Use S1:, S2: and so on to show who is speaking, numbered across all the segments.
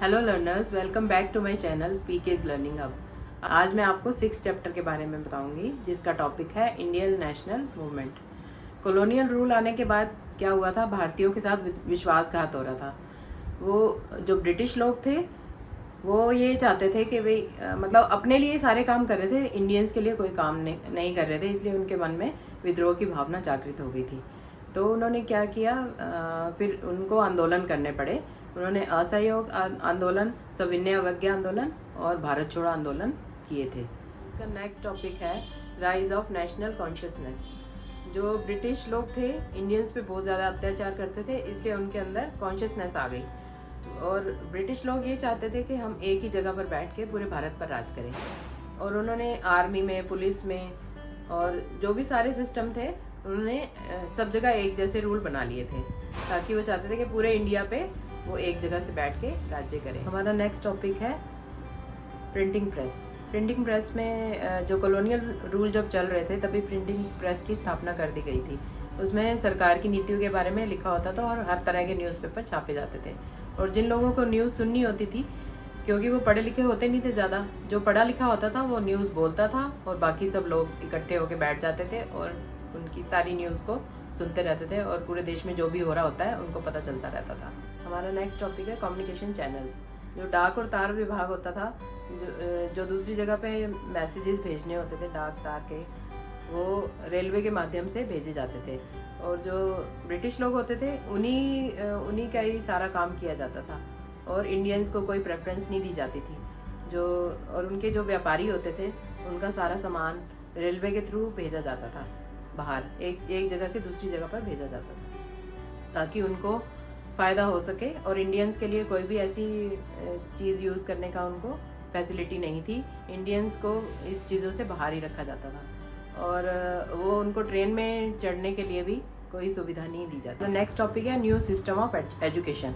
S1: Hello learners, welcome back to my channel PK's learning hub. आज मैं आपको 6 chapter के बारे में बताऊंगी, जिसका टॉपिक है Indian national movement. Colonial rule आने के बाद क्या हुआ था, भारतीयों के साथ विश्वासघात हो रहा था। वो जो ब्रिटिश लोग थे वो ये चाहते थे कि भाई मतलब अपने लिए सारे काम कर रहे थे, इंडियंस के लिए कोई काम नहीं कर रहे थे, इसलिए उनके मन में विद्रोह की भावना जागृत हो गई थी। तो उन्होंने क्या किया, फिर उनको आंदोलन करने पड़े। उन्होंने असहयोग आंदोलन, सविनय अवज्ञा आंदोलन और भारत छोड़ो आंदोलन किए थे। इसका नेक्स्ट टॉपिक है राइज ऑफ नेशनल कॉन्शियसनेस। जो ब्रिटिश लोग थे इंडियंस पे बहुत ज़्यादा अत्याचार करते थे, इसलिए उनके अंदर कॉन्शियसनेस आ गई और ब्रिटिश लोग ये चाहते थे कि हम एक ही जगह पर बैठ के पूरे भारत पर राज करें। और उन्होंने आर्मी में, पुलिस में और जो भी सारे सिस्टम थे उन्होंने सब जगह एक जैसे रूल बना लिए थे, ताकि वो चाहते थे कि पूरे इंडिया पे वो एक जगह से बैठ के राज्य करें। हमारा नेक्स्ट टॉपिक है प्रिंटिंग प्रेस। प्रिंटिंग प्रेस में जो कॉलोनियल रूल जब चल रहे थे तभी प्रिंटिंग प्रेस की स्थापना कर दी गई थी। उसमें सरकार की नीतियों के बारे में लिखा होता था और हर तरह के न्यूज़पेपर छापे जाते थे। और जिन लोगों को न्यूज़ सुननी होती थी, क्योंकि वो पढ़े लिखे होते नहीं थे ज़्यादा, जो पढ़ा लिखा होता था वो न्यूज़ बोलता था और बाकी सब लोग इकट्ठे होकर बैठ जाते थे और उनकी सारी न्यूज़ को सुनते रहते थे और पूरे देश में जो भी हो रहा होता है उनको पता चलता रहता था। हमारा नेक्स्ट टॉपिक है कम्युनिकेशन चैनल्स। जो डाक और तार विभाग होता था, जो दूसरी जगह पे मैसेजेस भेजने होते थे डाक तार के, वो रेलवे के माध्यम से भेजे जाते थे। और जो ब्रिटिश लोग होते थे उन्हीं का ही सारा काम किया जाता था और इंडियंस को कोई प्रेफरेंस नहीं दी जाती थी। और उनके जो व्यापारी होते थे उनका सारा सामान रेलवे के थ्रू भेजा जाता था बाहर, एक जगह से दूसरी जगह पर भेजा जाता था, ताकि उनको फ़ायदा हो सके। और इंडियंस के लिए कोई भी ऐसी चीज़ यूज़ करने का उनको फैसिलिटी नहीं थी। इंडियंस को इस चीज़ों से बाहर ही रखा जाता था और वो उनको ट्रेन में चढ़ने के लिए भी कोई सुविधा नहीं दी जाती। नेक्स्ट टॉपिक है न्यू सिस्टम ऑफ एजुकेशन।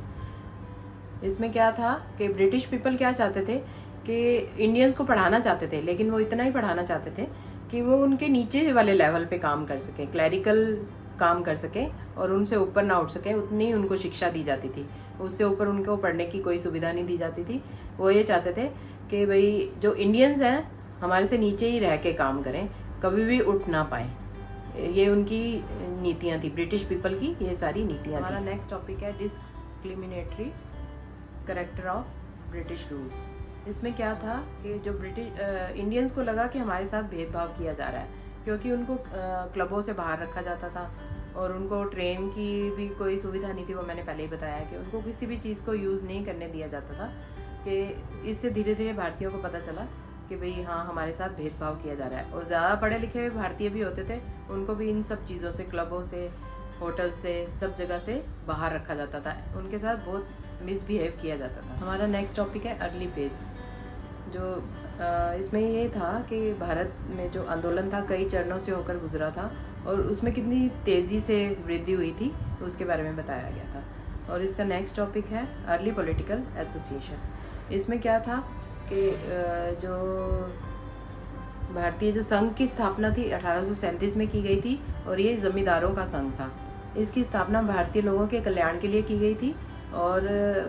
S1: इसमें क्या था कि ब्रिटिश पीपल क्या चाहते थे कि इंडियंस को पढ़ाना चाहते थे, लेकिन वो इतना ही पढ़ाना चाहते थे कि वो उनके नीचे वाले लेवल पे काम कर सके, क्लैरिकल काम कर सके और उनसे ऊपर ना उठ सके, उतनी उनको शिक्षा दी जाती थी। उससे ऊपर उनको पढ़ने की कोई सुविधा नहीं दी जाती थी। वो ये चाहते थे कि भाई जो इंडियंस हैं हमारे से नीचे ही रह के काम करें, कभी भी उठ ना पाए। ये उनकी नीतियाँ थी, ब्रिटिश पीपल की ये सारी नीतियाँ। हमारा नेक्स्ट टॉपिक है discriminatory character of British rules. इसमें क्या था कि जो इंडियंस को लगा कि हमारे साथ भेदभाव किया जा रहा है, क्योंकि उनको क्लबों से बाहर रखा जाता था और उनको ट्रेन की भी कोई सुविधा नहीं थी। वो मैंने पहले ही बताया कि उनको किसी भी चीज़ को यूज़ नहीं करने दिया जाता था। कि इससे धीरे धीरे भारतीयों को पता चला कि भाई हाँ, हमारे साथ भेदभाव किया जा रहा है। और ज़्यादा पढ़े लिखे हुए भारतीय भी होते थे, उनको भी इन सब चीज़ों से, क्लबों से, होटल से, सब जगह से बाहर रखा जाता था। उनके साथ बहुत मिसबिहेव किया जाता था। हमारा नेक्स्ट टॉपिक है अर्ली फेज। जो इसमें ये था कि भारत में जो आंदोलन था कई चरणों से होकर गुजरा था और उसमें कितनी तेज़ी से वृद्धि हुई थी उसके बारे में बताया गया था। और इसका नेक्स्ट टॉपिक है अर्ली पॉलिटिकल एसोसिएशन। इसमें क्या था कि जो भारतीय जो संघ की स्थापना थी 1837 में की गई थी और ये जमींदारों का संघ था। इसकी स्थापना भारतीय लोगों के कल्याण के लिए की गई थी और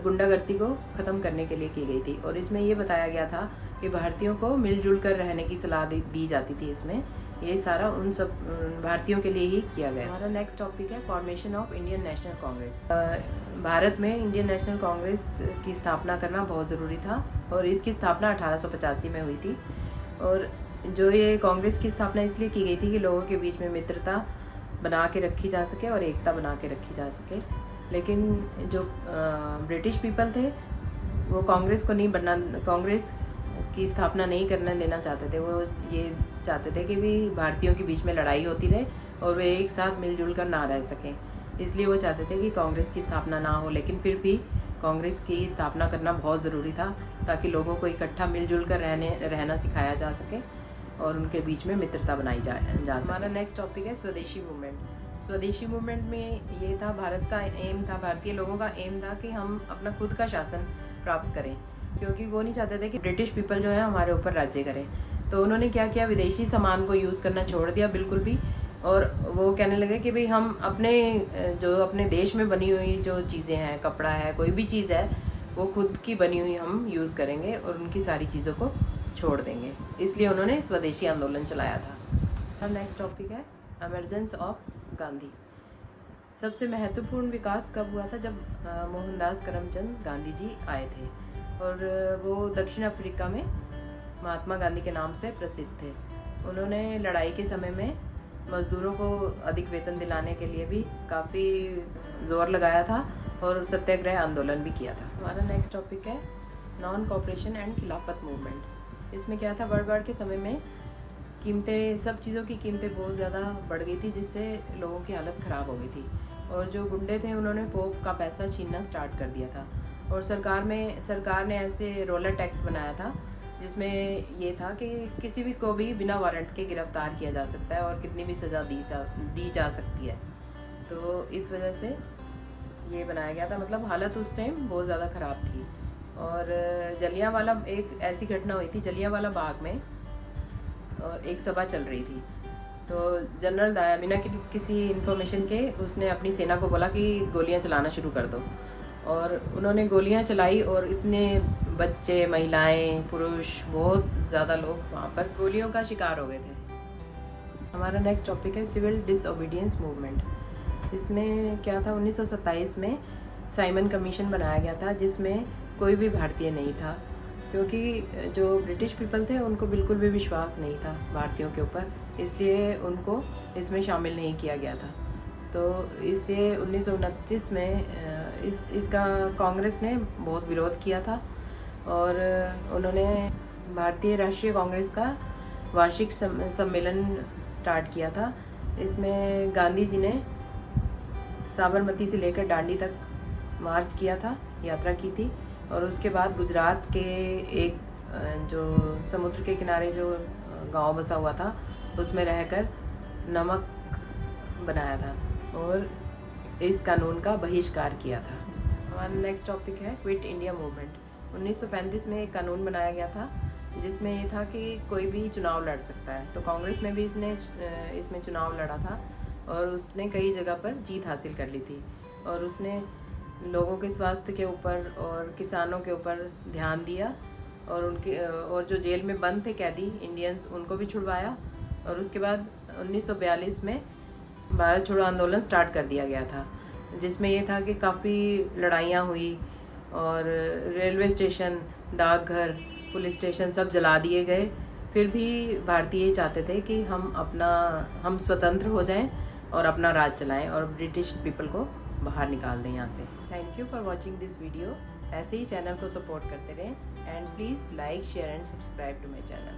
S1: गुंडागर्दी को ख़त्म करने के लिए की गई थी। और इसमें ये बताया गया था कि भारतीयों को मिलजुल कर रहने की सलाह दी जाती थी। इसमें ये सारा उन सब भारतीयों के लिए ही किया गया। हमारा नेक्स्ट टॉपिक है formation of Indian national Congress. Bharat में इंडियन नेशनल कांग्रेस की स्थापना करना बहुत ज़रूरी था और इसकी स्थापना 1885 में हुई थी। और जो ये कांग्रेस की स्थापना इसलिए की गई थी कि लोगों के बीच में मित्रता बना के रखी जा सके और एकता बना के रखी जा सके। लेकिन जो ब्रिटिश पीपल थे वो कांग्रेस की स्थापना नहीं करने देना चाहते थे। वो ये चाहते थे कि भी भारतीयों के बीच में लड़ाई होती रहे और वे एक साथ मिलजुल कर ना रह सकें, इसलिए वो चाहते थे कि कांग्रेस की स्थापना ना हो। लेकिन फिर भी कांग्रेस की स्थापना करना बहुत ज़रूरी था, ताकि लोगों को इकट्ठा मिलजुल कर रहना सिखाया जा सके और उनके बीच में मित्रता बनाई जा सके। हमारा नेक्स्ट टॉपिक है स्वदेशी मूवमेंट। स्वदेशी मूवमेंट में ये था, भारत का एम था, भारतीय लोगों का एम था कि हम अपना खुद का शासन प्राप्त करें, क्योंकि वो नहीं चाहते थे कि ब्रिटिश पीपल जो है हमारे ऊपर राज्य करें। तो उन्होंने क्या किया, विदेशी सामान को यूज़ करना छोड़ दिया बिल्कुल भी, और वो कहने लगे कि भाई हम अपने देश में बनी हुई जो चीज़ें हैं, कपड़ा है, कोई भी चीज़ है, वो खुद की बनी हुई हम यूज़ करेंगे और उनकी सारी चीज़ों को छोड़ देंगे। इसलिए उन्होंने स्वदेशी आंदोलन चलाया था। अब नेक्स्ट टॉपिक है एमरजेंस ऑफ गांधी। सबसे महत्वपूर्ण विकास कब हुआ था? जब मोहनदास करमचंद गांधी जी आए थे और वो दक्षिण अफ्रीका में महात्मा गांधी के नाम से प्रसिद्ध थे। उन्होंने लड़ाई के समय में मज़दूरों को अधिक वेतन दिलाने के लिए भी काफ़ी जोर लगाया था और सत्याग्रह आंदोलन भी किया था। हमारा नेक्स्ट टॉपिक है नॉन कॉपरेशन एंड खिलाफत मूवमेंट। इसमें क्या था, वर्ल्ड वार के समय में कीमतें, सब चीज़ों की कीमतें बहुत ज़्यादा बढ़ गई थी, जिससे लोगों की हालत ख़राब हो गई थी और जो गुंडे थे उन्होंने पोप का पैसा छीनना स्टार्ट कर दिया था। और सरकार ने ऐसे रोलर टैक्स बनाया था जिसमें ये था कि किसी भी को भी बिना वारंट के गिरफ्तार किया जा सकता है और कितनी भी सज़ा दी जा सकती है। तो इस वजह से ये बनाया गया था। मतलब हालत उस टाइम बहुत ज़्यादा ख़राब थी। और जलियांवाला, एक ऐसी घटना हुई थी जलियांवाला बाग में, और एक सभा चल रही थी। तो जनरल डायर बिना किसी इन्फॉर्मेशन के उसने अपनी सेना को बोला कि गोलियां चलाना शुरू कर दो, और उन्होंने गोलियां चलाई और इतने बच्चे, महिलाएं, पुरुष, बहुत ज़्यादा लोग वहाँ पर गोलियों का शिकार हो गए थे। हमारा नेक्स्ट टॉपिक है सिविल डिसओबीडियंस मूवमेंट। इसमें क्या था, 1927 में साइमन कमीशन बनाया गया था जिसमें कोई भी भारतीय नहीं था, क्योंकि जो ब्रिटिश पीपल थे उनको बिल्कुल भी विश्वास नहीं था भारतीयों के ऊपर, इसलिए उनको इसमें शामिल नहीं किया गया था। तो इसलिए 1929 में इसका कांग्रेस ने बहुत विरोध किया था और उन्होंने भारतीय राष्ट्रीय कांग्रेस का वार्षिक सम्मेलन स्टार्ट किया था। इसमें गांधी जी ने साबरमती से लेकर दांडी तक मार्च किया था, यात्रा की थी, और उसके बाद गुजरात के एक जो समुद्र के किनारे जो गांव बसा हुआ था उसमें रहकर नमक बनाया था और इस कानून का बहिष्कार किया था। हमारा नेक्स्ट टॉपिक है क्विट इंडिया मूवमेंट। 1935 में एक कानून बनाया गया था जिसमें ये था कि कोई भी चुनाव लड़ सकता है। तो कांग्रेस में भी इसमें चुनाव लड़ा था और उसने कई जगह पर जीत हासिल कर ली थी, और उसने लोगों के स्वास्थ्य के ऊपर और किसानों के ऊपर ध्यान दिया, और जो जेल में बंद थे कैदी इंडियंस, उनको भी छुड़वाया। और उसके बाद 1942 में भारत छोड़ो आंदोलन स्टार्ट कर दिया गया था, जिसमें ये था कि काफ़ी लड़ाइयाँ हुई और रेलवे स्टेशन, डाकघर, पुलिस स्टेशन सब जला दिए गए। फिर भी भारतीय चाहते थे कि हम स्वतंत्र हो जाएं और अपना राज चलाएं और ब्रिटिश पीपल को बाहर निकाल दें यहाँ से। Thank you for watching this video. ऐसे ही चैनल को सपोर्ट करते रहें and please like, share and subscribe to my channel.